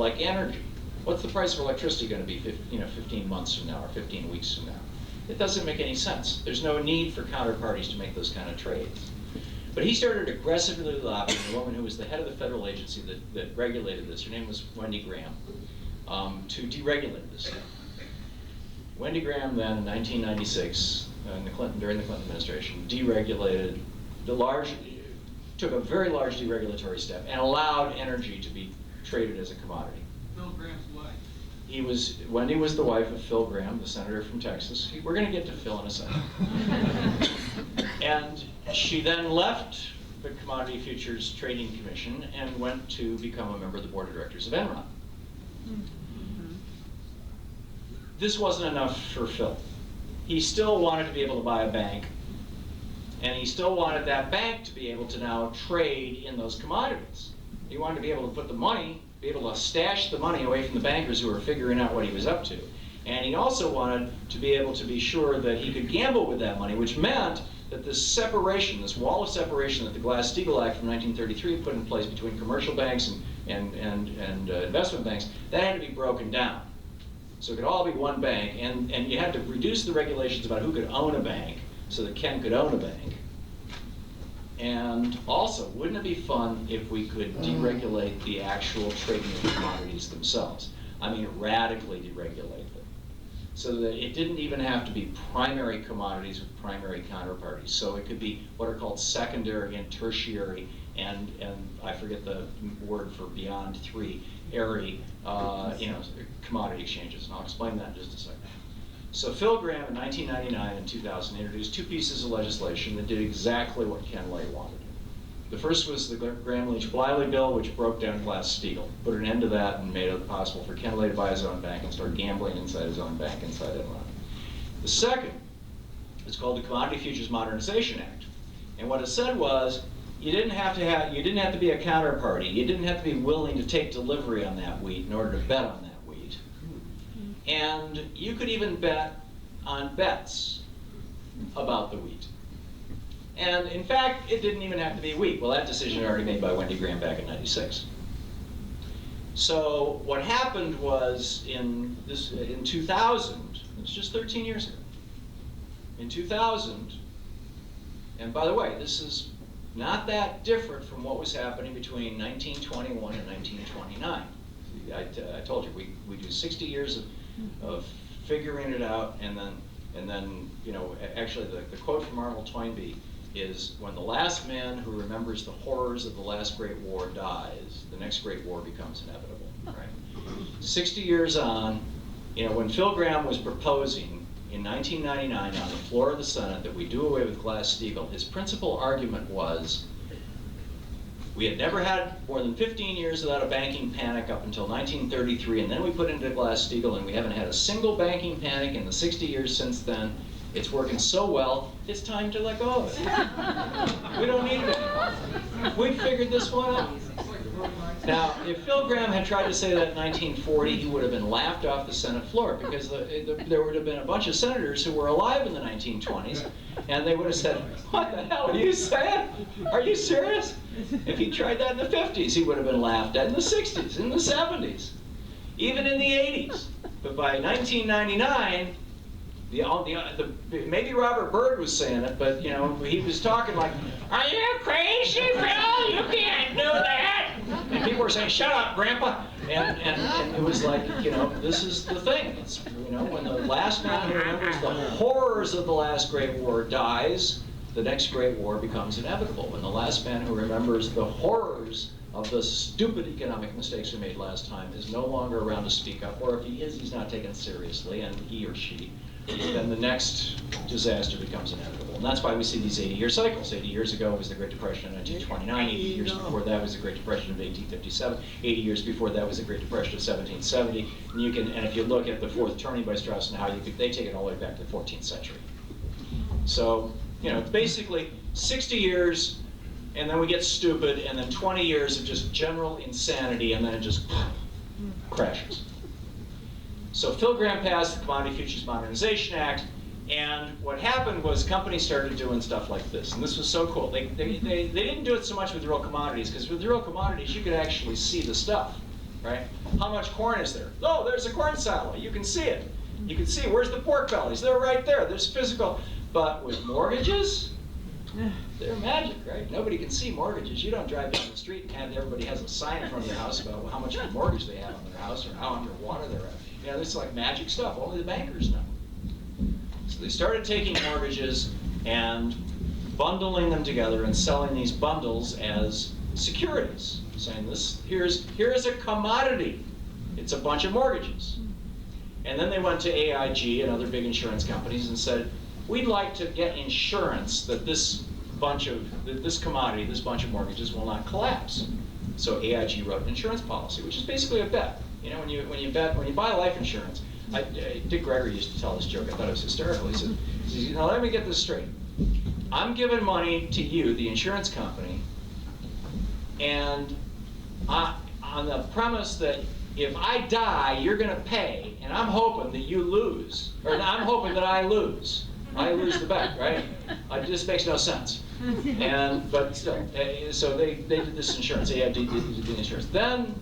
like energy. What's the price of electricity going to be 15 months from now or 15 weeks from now? It doesn't make any sense. There's no need for counterparties to make those kind of trades. But he started aggressively lobbying a woman who was the head of the federal agency that regulated this. Her name was Wendy Graham, to deregulate this stuff. Wendy Graham then, in 1996, during the Clinton administration, deregulated took a very large deregulatory step and allowed energy to be traded as a commodity. Phil Graham's wife. Wendy was the wife of Phil Graham, the senator from Texas. We're going to get to Phil in a second. And she then left the Commodity Futures Trading Commission and went to become a member of the board of directors of Enron. This wasn't enough for Phil. He still wanted to be able to buy a bank, and he still wanted that bank to be able to now trade in those commodities. He wanted to be able to put the money, be able to stash the money away from the bankers who were figuring out what he was up to. And he also wanted to be able to be sure that he could gamble with that money, which meant that this separation, this wall of separation that the Glass-Steagall Act from 1933 put in place between commercial banks and investment banks, that had to be broken down. So it could all be one bank, and you had to reduce the regulations about who could own a bank so that Ken could own a bank. And also, wouldn't it be fun if we could deregulate the actual trading of commodities themselves? I mean, radically deregulate them. So that it didn't even have to be primary commodities with primary counterparties. So it could be what are called secondary and tertiary, and I forget the word for beyond three, airy, commodity exchanges. And I'll explain that in just a second. So Phil Graham in 1999 and 2000 introduced two pieces of legislation that did exactly what Ken Lay wanted. The first was the Graham-Leach-Bliley bill, which broke down Glass-Steagall, put an end to that and made it possible for Ken Lay to buy his own bank and start gambling inside his own bank inside Enron. The second is called the Commodity Futures Modernization Act. And what it said was, you didn't have to be a counterparty. You didn't have to be willing to take delivery on that wheat in order to bet on that wheat. And you could even bet on bets about the wheat. And in fact, it didn't even have to be wheat. Well, that decision had already made by Wendy Graham back in '96. So what happened was in 2000, it's just 13 years ago. In 2000, and by the way, this is not that different from what was happening between 1921 and 1929. I told you, we do 60 years of figuring it out, and then actually the quote from Arnold Toynbee is, when the last man who remembers the horrors of the last great war dies, the next great war becomes inevitable, right? 60 years on, when Phil Graham was proposing in 1999 on the floor of the Senate that we do away with Glass-Steagall, his principal argument was, we had never had more than 15 years without a banking panic up until 1933, and then we put into Glass-Steagall, and we haven't had a single banking panic in the 60 years since then. It's working so well, it's time to let go of it. We don't need it anymore. We figured this one out. Now, if Phil Graham had tried to say that in 1940, he would have been laughed off the Senate floor, because there would have been a bunch of senators who were alive in the 1920s, and they would have said, what the hell are you saying? Are you serious? If he tried that in the 50s, he would have been laughed at in the 60s, in the 70s, even in the 80s. But by 1999, maybe Robert Byrd was saying it, but he was talking like, "Are you crazy, Phil? You can't do that!" And people were saying, "Shut up, Grandpa!" And it was like, this is the thing. It's when the last man who remembers the horrors of the last great war dies, the next great war becomes inevitable. When the last man who remembers the horrors of the stupid economic mistakes we made last time is no longer around to speak up, or if he is, he's not taken seriously, and he or she, then the next disaster becomes inevitable. And that's why we see these 80-year cycles. 80 years ago was the Great Depression in 1929, 80 years before that was the Great Depression of 1857, 80 years before that was the Great Depression of 1770, and if you look at the Fourth Turning by Strauss and Howe, they take it all the way back to the 14th century. So, basically 60 years, and then we get stupid, and then 20 years of just general insanity, and then it just crashes. So Phil Graham passed the Commodity Futures Modernization Act, and what happened was companies started doing stuff like this, and this was so cool. They didn't do it so much with real commodities, because with real commodities you could actually see the stuff. right? How much corn is there? Oh, there's a corn silo. You can see it. You can see, where's the pork bellies? They're right there. There's physical. But with mortgages, they're magic, right? Nobody can see mortgages. You don't drive down the street and everybody has a sign in front of their house about how much of a mortgage they have on their house or how underwater they're at. You know, this is like magic stuff. Only the bankers know. So they started taking mortgages and bundling them together and selling these bundles as securities, saying here's a commodity. It's a bunch of mortgages. And then they went to AIG and other big insurance companies and said, we'd like to get insurance that this commodity, this bunch of mortgages will not collapse. So AIG wrote an insurance policy, which is basically a bet. You know, when you buy life insurance, Dick Gregory used to tell this joke. I thought it was hysterical. He said, you know, let me get this straight. I'm giving money to you, the insurance company, and on the premise that if I die, you're going to pay, and I'm hoping that you lose, or I'm hoping that I lose. I lose the bet, right? It just makes no sense. But still, so they did this insurance. AIG did the insurance. Then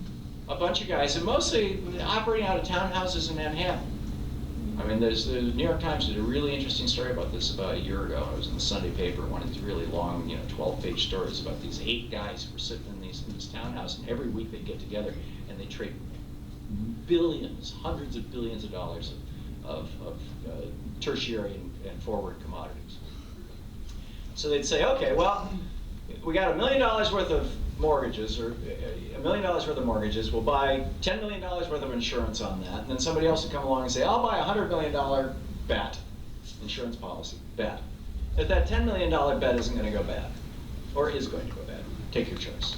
a bunch of guys, and mostly operating out of townhouses in Manhattan. I mean, the New York Times did a really interesting story about this about a year ago. It was in the Sunday paper, one of these really long, 12-page stories about these 8 guys who were sitting in these townhouses, and every week they get together and they trade billions, hundreds of billions of dollars of tertiary and forward commodities. So they'd say, okay, well, we got $1 million worth of mortgages, or $1 million worth of mortgages. We'll buy $10 million worth of insurance on that. And then somebody else would come along and say, I'll buy a $100 million bet, insurance policy, bet. That $10 million bet isn't going to go bad, or is going to go bad. Take your choice.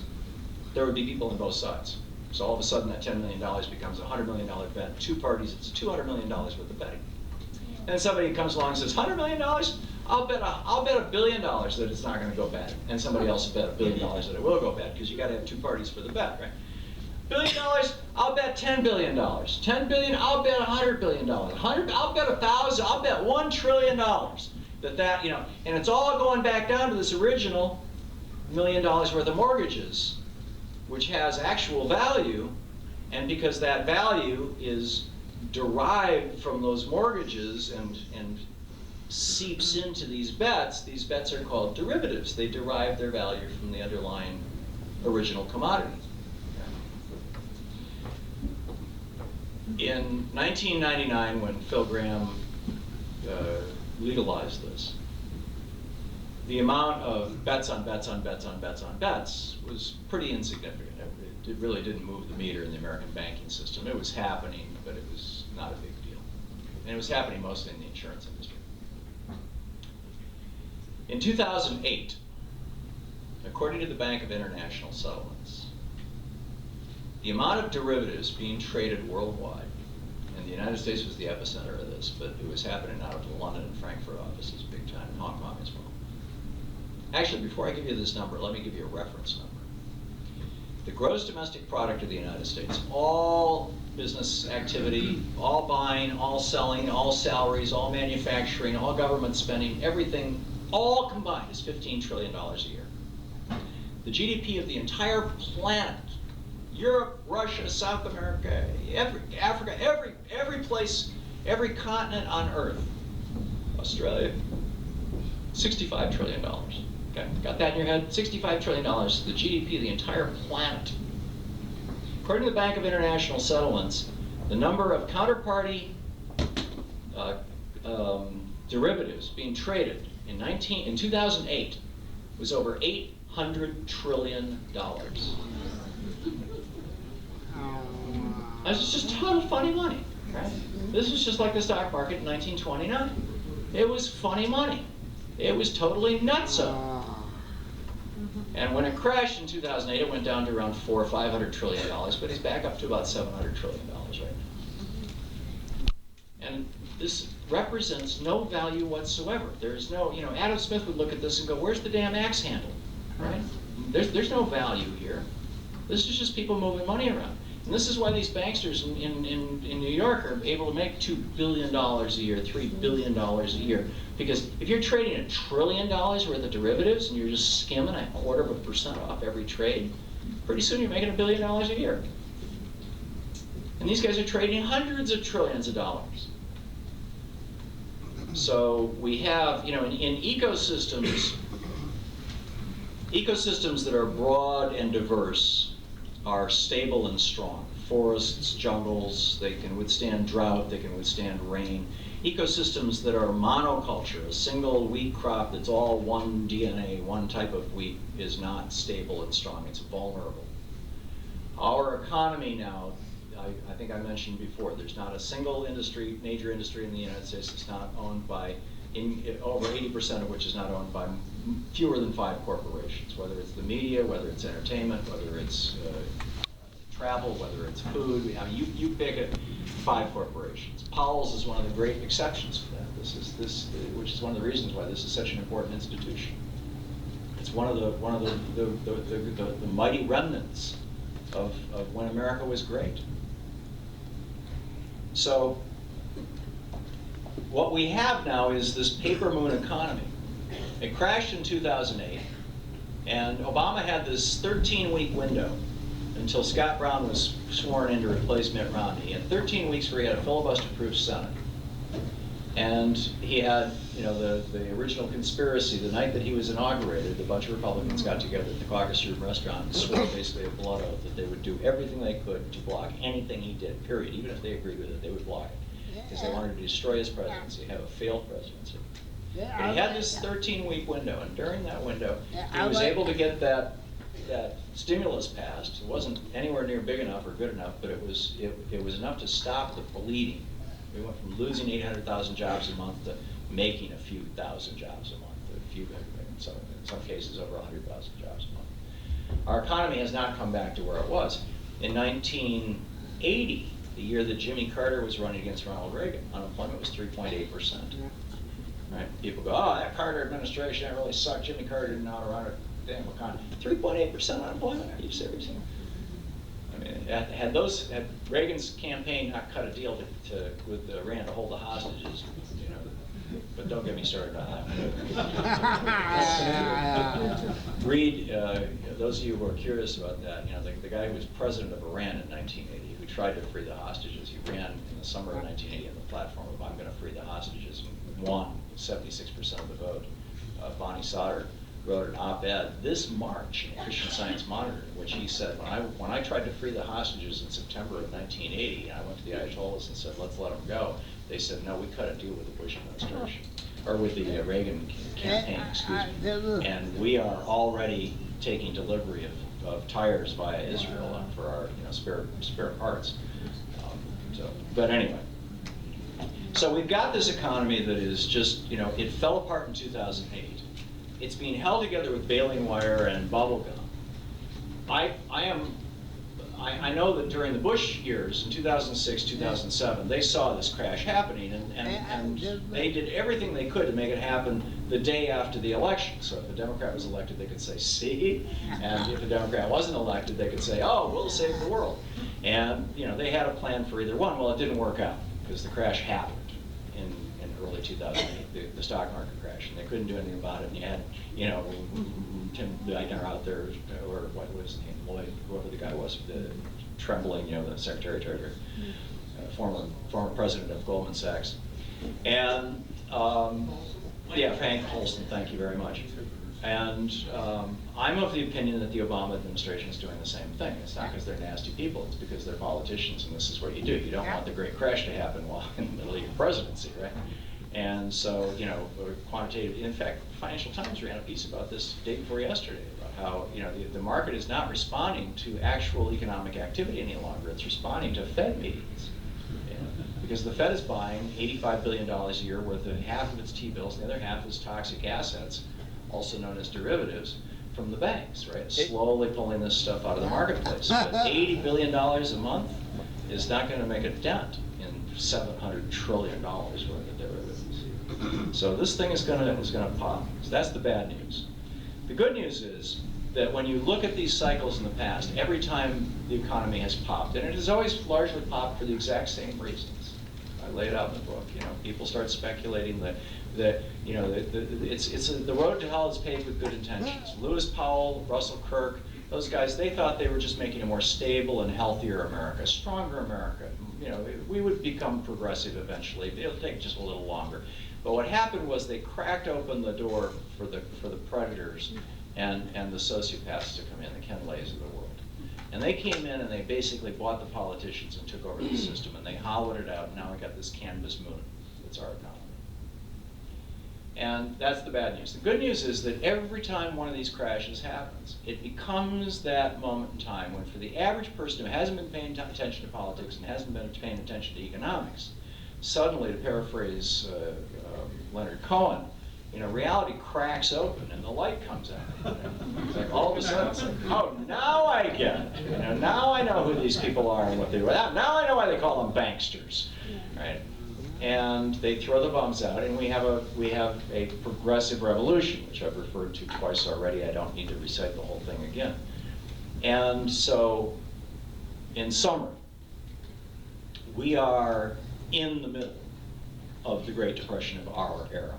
There would be people on both sides. So all of a sudden that $10 million becomes a $100 million bet. 2 parties, it's $200 million worth of betting. And somebody comes along and says, $100 million? I'll bet $1 billion that it's not going to go bad. And somebody else will bet $1 billion that it will go bad, because you got to have 2 parties for the bet, right? $1 billion, I'll bet $10 billion. $10 billion, I'll bet $100 billion. I'll bet 1,000, I'll bet $1 trillion. And it's all going back down to this original $1 million worth of mortgages, which has actual value, and because that value is derived from those mortgages and seeps into these bets are called derivatives. They derive their value from the underlying original commodity. In 1999, when Phil Gramm legalized this, the amount of bets on bets on bets on bets on bets was pretty insignificant. It really didn't move the meter in the American banking system. It was happening, but it was not a big deal. And it was happening mostly in the insurance industry. In 2008, according to the Bank of International Settlements, the amount of derivatives being traded worldwide, and the United States was the epicenter of this, but it was happening out of the London and Frankfurt offices big time, and Hong Kong as well. Actually, before I give you this number, let me give you a reference number. The gross domestic product of the United States, all business activity, all buying, all selling, all salaries, all manufacturing, all government spending, everything, all combined is $15 trillion a year. The GDP of the entire planet, Europe, Russia, South America, Africa, every place, every continent on Earth, Australia, $65 trillion. Okay, got that in your head? $65 trillion is the GDP of the entire planet. According to the Bank of International Settlements, the number of counterparty derivatives being traded in 2008 was over $800 trillion. That's just a ton of funny money, right? This was just like the stock market in 1929. It was funny money. It was totally nutso. And when it crashed in 2008, it went down to around $400 or $500 trillion, but it's back up to about $700 trillion right now. And this represents no value whatsoever. There's no, Adam Smith would look at this and go, where's the damn axe handle, right? There's no value here. This is just people moving money around. And this is why these banksters in New York are able to make $2 billion a year, $3 billion a year. Because if you're trading $1 trillion worth of derivatives and you're just skimming 0.25% off every trade, pretty soon you're making $1 billion a year. And these guys are trading hundreds of trillions of dollars. So we have, in ecosystems, ecosystems that are broad and diverse are stable and strong. Forests, jungles, they can withstand drought, they can withstand rain. Ecosystems that are monoculture, a single wheat crop that's all one DNA, one type of wheat, is not stable and strong, it's vulnerable. Our economy now, I think I mentioned before, there's not a single industry, major industry in the United States that's not owned by, over 80% of which is not owned by fewer than 5 corporations, whether it's the media, whether it's entertainment, whether it's travel, whether it's food. I mean, you pick it, 5 corporations. Powell's is one of the great exceptions to that. Which is one of the reasons why this is such an important institution. It's one of the mighty remnants of when America was great. So what we have now is this paper moon economy. It crashed in 2008, and Obama had this 13-week window until Scott Brown was sworn in to replace Mitt Romney. He had 13 weeks where he had a filibuster-proof Senate. And he had, the original conspiracy, the night that he was inaugurated, a bunch of Republicans got together at the Caucus Room restaurant and swore basically a blood oath that they would do everything they could to block anything he did, period. Even if they agreed with it, they would block it. Because they wanted to destroy his presidency, have a failed presidency. But he had this 13-week window, and during that window, he was able to get that stimulus passed. It wasn't anywhere near big enough or good enough, but it was enough to stop the bleeding. We went from losing 800,000 jobs a month to making a few thousand jobs a month, in some cases over 100,000 jobs a month. Our economy has not come back to where it was. In 1980, the year that Jimmy Carter was running against Ronald Reagan, unemployment was 3.8%. Right? People go, oh, that Carter administration, that really sucked. Jimmy Carter didn't know how to run a damn economy. 3.8% unemployment? Are you serious? I mean, had Reagan's campaign not cut a deal with Iran to hold the hostages, but don't get me started on that. Read, those of you who are curious about that, the guy who was president of Iran in 1980, who tried to free the hostages, he ran in the summer of 1980 on the platform of I'm going to free the hostages, and won 76% of the vote. Bonnie Sauter wrote an op-ed this March in Christian Science Monitor, in which he said, when I tried to free the hostages in September of 1980, and I went to the Ayatollahs and said, let's let them go, they said, no, we cut a deal with the Bush administration, or with the Reagan campaign, excuse me, and we are already taking delivery of tires via Israel for our spare parts. But anyway, so we've got this economy that is just, it fell apart in 2008. It's being held together with baling wire and bubble gum. I know that during the Bush years, in 2006, 2007, they saw this crash happening, and they did everything they could to make it happen the day after the election. So if a Democrat was elected, they could say, see, and if a Democrat wasn't elected, they could say, oh, we'll save the world. And they had a plan for either one. Well, it didn't work out, because the crash happened in early 2008, the stock market crash, and they couldn't do anything about it. And you had, Tim Geithner out there, or what was his name, Lloyd, whoever the guy was, trembling, the Secretary of Treasury, former president of Goldman Sachs. And Frank Holston, thank you very much. And I'm of the opinion that the Obama administration is doing the same thing. It's not because they're nasty people, it's because they're politicians, and this is what you do. You don't want the great crash to happen while in the middle of your presidency, right? And so, quantitative, in fact, Financial Times ran a piece about this day before yesterday, about how, the market is not responding to actual economic activity any longer. It's responding to Fed meetings. Because the Fed is buying $85 billion a year worth of half of its T-bills, and the other half is toxic assets, also known as derivatives, from the banks, right? Slowly pulling this stuff out of the marketplace. But $80 billion a month is not going to make a dent in $700 trillion worth of derivatives. So this thing is going to pop. So that's the bad news. The good news is that when you look at these cycles in the past, every time the economy has popped, and it has always largely popped for the exact same reasons. I lay it out in the book. People start speculating that the road to hell is paved with good intentions. Lewis Powell, Russell Kirk, those guys, they thought they were just making a more stable and healthier America, stronger America. You know, we would become progressive eventually. It'll take just a little longer. But what happened was they cracked open the door for the predators and the sociopaths to come in, the Ken Lays of the world. And they came in and they basically bought the politicians and took over the system, and they hollowed it out, and now we got this canvas moon. That's our economy. And that's the bad news. The good news is that every time one of these crashes happens, it becomes that moment in time when, for the average person who hasn't been paying attention to politics and hasn't been paying attention to economics, suddenly, to paraphrase Leonard Cohen, you know, reality cracks open and the light comes out. It's like all of a sudden, it's like, oh, now I get it. You know, now I know who these people are and what they were. Now I know why they call them banksters, right? And they throw the bombs out, and we have a progressive revolution, which I've referred to twice already. I don't need to recite the whole thing again. And so, in summary, we are in the middle of the Great Depression of our era.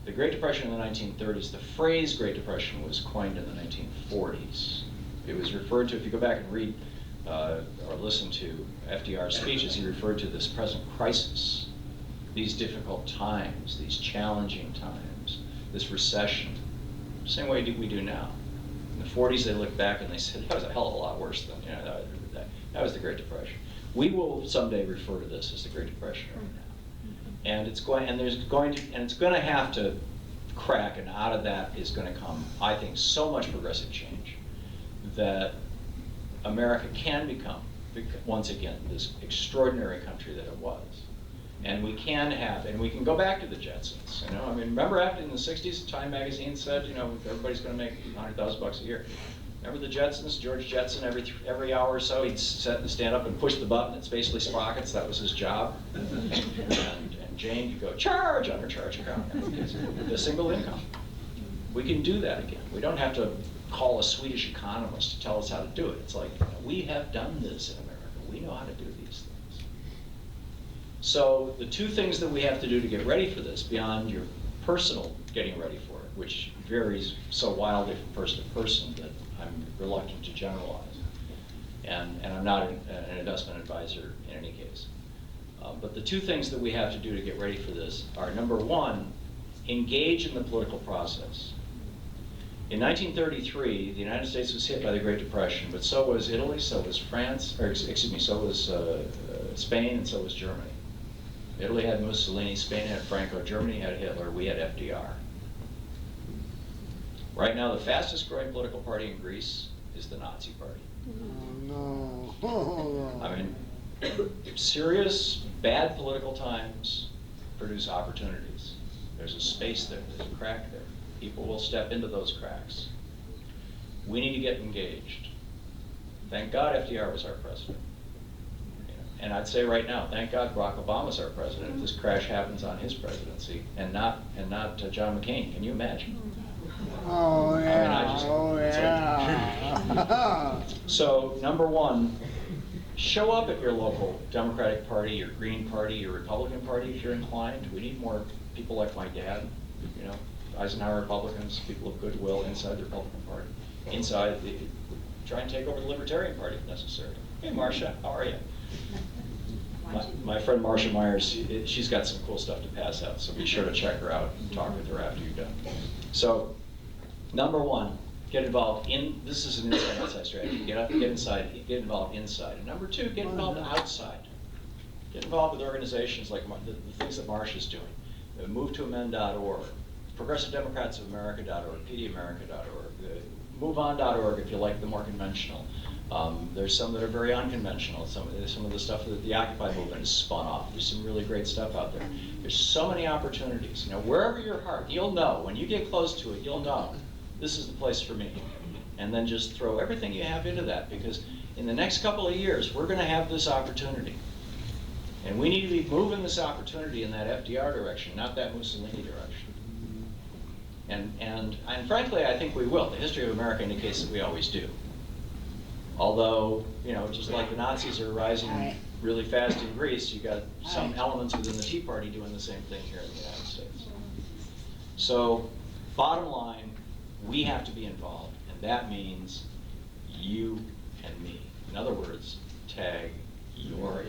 The Great Depression in the 1930s, the phrase Great Depression was coined in the 1940s. It was referred to, if you go back and read or listen to FDR's speeches, he referred to this present crisis, these difficult times, these challenging times, this recession, same way we do now. In the 40s, they looked back and they said, that was a hell of a lot worse than, you know, that was the Great Depression. We will someday refer to this as the Great Depression right now. And it's going to have to crack, and out of that is going to come, I think, so much progressive change that America can become, once again, this extraordinary country that it was. And we can have, and we can go back to the Jetsons. You know, I mean, remember after in the 60s, Time magazine said, you know, everybody's going to make $100,000 a year. Remember the Jetsons? George Jetson, every hour or so, he'd stand up and push the button. It's basically sprockets. That was his job. And Jane, you go, charge on her charge account. With a single income. We can do that again. We don't have to call a Swedish economist to tell us how to do it. It's like, you know, we have done this in America. We know how to do these things. So the two things that we have to do to get ready for this, beyond your personal getting ready for it, which varies so wildly from person to person that I'm reluctant to generalize. And I'm not an investment advisor in any case. But the two things that we have to do to get ready for this are, number one, engage in the political process. In 1933, the United States was hit by the Great Depression, but so was Italy, so was France, or excuse me, so was Spain, and so was Germany. Italy had Mussolini, Spain had Franco, Germany had Hitler, we had FDR. Right now, the fastest growing political party in Greece is the Nazi Party. Oh, no. I mean, serious, bad political times produce opportunities. There's a space there, there's a crack there. People will step into those cracks. We need to get engaged. Thank God FDR was our president. And I'd say right now, thank God Barack Obama's our president if this crash happens on his presidency, and not John McCain. Can you imagine? Oh, yeah. So, number one, show up at your local Democratic Party, your Green Party, your Republican Party if you're inclined. We need more people like my dad, you know, Eisenhower Republicans, people of goodwill inside the Republican Party. Inside, try and take over the Libertarian Party if necessary. Hey, Marcia, how are you? My friend Marcia Myers, she's got some cool stuff to pass out, so be sure to check her out and talk with her after you're done. So, number one, get involved in, this is an inside-outside strategy. Get inside, get involved inside. And number two, get involved outside. Get involved with organizations like the things that Marcia's doing. MoveToAmend.org, ProgressiveDemocratsOfAmerica.org, PDAmerica.org, MoveOn.org if you like the more conventional. There's some that are very unconventional. Some of the stuff that the Occupy movement has spun off. There's some really great stuff out there. There's so many opportunities. You know, wherever your heart, you'll know. When you get close to it, you'll know. This is the place for me. And then just throw everything you have into that, because in the next couple of years, we're going to have this opportunity. And we need to be moving this opportunity in that FDR direction, not that Mussolini direction. And frankly, I think we will. The history of America indicates that we always do. Although, you know, just like the Nazis are rising really fast in Greece, you got some elements within the Tea Party doing the same thing here in the United States. So, bottom line, we have to be involved, and that means you and me. In other words, tag your